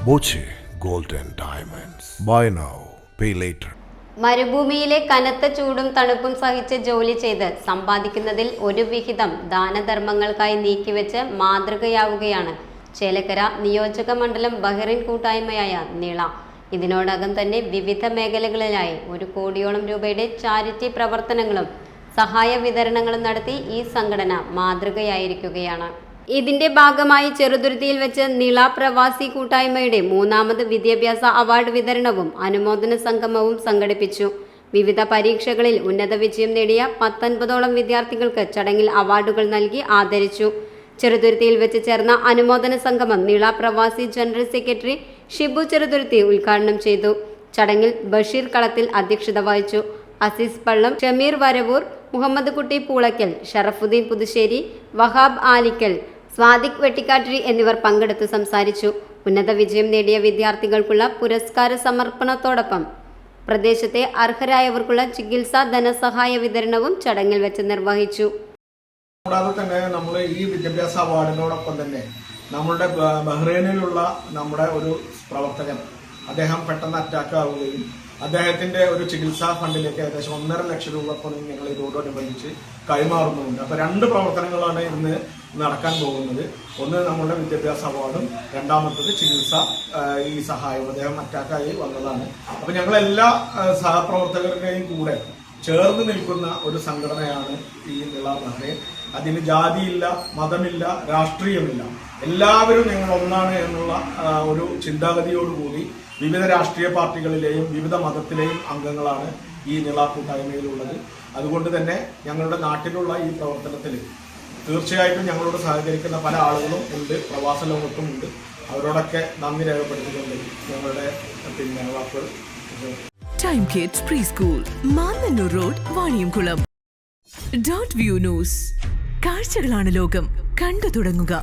Boche gold and diamonds. Buy now pay later. മരുഭൂമിയിലെ കനത്ത ചൂടും തണുപ്പും സഹിച്ച് ജോലി ചെയ്ത് സമ്പാദിക്കുന്നതിൽ ഒരു വിഹിതം ദാനധർമ്മങ്ങൾക്കായി നീക്കിവെച്ച് മാതൃകയാവുകയാണ് ചേലക്കര നിയോജക മണ്ഡലം ബഹ്റൈൻ കൂട്ടായ്മയായ നിള. ഇതിനോടകം തന്നെ വിവിധ മേഖലകളിലായി 1 കോടിയോളം രൂപയുടെ ചാരിറ്റി പ്രവർത്തനങ്ങളും സഹായ വിതരണങ്ങളും നടത്തി ഈ സംഘടന മാതൃകയായിരിക്കുകയാണ്. ഇതിന്റെ ഭാഗമായി ചെറുതുരുത്തിയിൽ വെച്ച് നിള പ്രവാസി കൂട്ടായ്മയുടെ 3ാമത് വിദ്യാഭ്യാസ അവാർഡ് വിതരണവും അനുമോദന സംഗമവും സംഘടിപ്പിച്ചു. വിവിധ പരീക്ഷകളിൽ ഉന്നത വിജയം നേടിയ 19ഓളം വിദ്യാർത്ഥികൾക്ക് ചടങ്ങിൽ അവാർഡുകൾ നൽകി ആദരിച്ചു. ചെറുതുരുത്തിയിൽ വെച്ച് ചേർന്ന അനുമോദന സംഗമം നിള പ്രവാസി ജനറൽ സെക്രട്ടറി ഷിബു ചെറുതുരുത്തി ഉദ്ഘാടനം ചെയ്തു. ചടങ്ങിൽ ബഷീർ കളത്തിൽ അധ്യക്ഷത വഹിച്ചു. അസീസ് പള്ളം, ഷമീർ വരവൂർ, മുഹമ്മദ് കുട്ടി പൂളയ്ക്കൽ, ഷറഫുദ്ദീൻ പുതുശ്ശേരി, വഹാബ് ആലിക്കൽ, സ്വാദിഖ് വെട്ടിക്കാട്ടിരി എന്നിവർ പങ്കെടുത്ത് സംസാരിച്ചു. ഉന്നത വിജയം നേടിയ വിദ്യാർത്ഥികൾക്കുള്ള പുരസ്കാര സമർപ്പണത്തോടൊപ്പം പ്രദേശത്തെ അർഹരായവർക്കുള്ള ചികിത്സാ ധനസഹായ വിതരണവും ചടങ്ങിൽ വെച്ച് നിർവഹിച്ചു. കൂടാതെ തന്നെ നമ്മൾ ഈ വിദ്യാഭ്യാസ അവാർഡിനോടൊപ്പം തന്നെ നമ്മളുടെ ബഹ്റൈനിലുള്ള നമ്മുടെ ഒരു പ്രവർത്തകൻ, അദ്ദേഹം പെട്ടെന്ന് അറ്റാക്ക് ആവുകയും അദ്ദേഹത്തിന്റെ ഒരു ചികിത്സാ ഫണ്ടിലേക്ക് ഏകദേശം 1.5 ലക്ഷം രൂപ ഞങ്ങൾ ഇതോടനുബന്ധിച്ച് കൈമാറുന്നുണ്ട്. അപ്പോൾ 2 പ്രവർത്തനങ്ങളാണ് ഇന്ന് നടക്കാൻ പോകുന്നത്. ഒന്ന് നമ്മളുടെ വിദ്യാഭ്യാസ അവാർഡും, രണ്ടാമത്തത് ചികിത്സ ഈ സഹായവും. അദ്ദേഹം അറ്റാക്കായി വന്നതാണ്. അപ്പോൾ ഞങ്ങളെല്ലാ സഹപ്രവർത്തകരുടെയും കൂടെ ചേർന്ന് നിൽക്കുന്ന ഒരു സംഘടനയാണ് ഈ നിള ബഹ്റൈൻ. അതിന് ജാതിയില്ല, മതമില്ല, രാഷ്ട്രീയമില്ല. എല്ലാവരും ഞങ്ങൾ ഒന്നാണ് എന്നുള്ള ഒരു ചിന്താഗതിയോടുകൂടി വിവിധ രാഷ്ട്രീയ പാർട്ടികളിലെയും വിവിധ മതത്തിലെയും അംഗങ്ങളാണ് ഈ നിള കൂട്ടായ്മയിലുള്ളത്. അതുകൊണ്ട് തന്നെ ഞങ്ങളുടെ നാട്ടിലുള്ള ഈ പ്രവർത്തനത്തിൽ തീർച്ചയായിട്ടും ഞങ്ങളോട് സഹകരിക്കുന്ന പല ആളുകളും ഉണ്ട്, പ്രവാസ ലോകത്തും ഉണ്ട്. അവരോടൊക്കെ നന്ദി രേഖപ്പെടുത്തിക്കൊണ്ട് ഞങ്ങളുടെ വാക്കുകൾ. Time kids pre school, Mannannur road, Vaniyamkulam. Dot view news. കാഴ്ചകളാണ് ലോകം, കണ്ടു തുടങ്ങുക.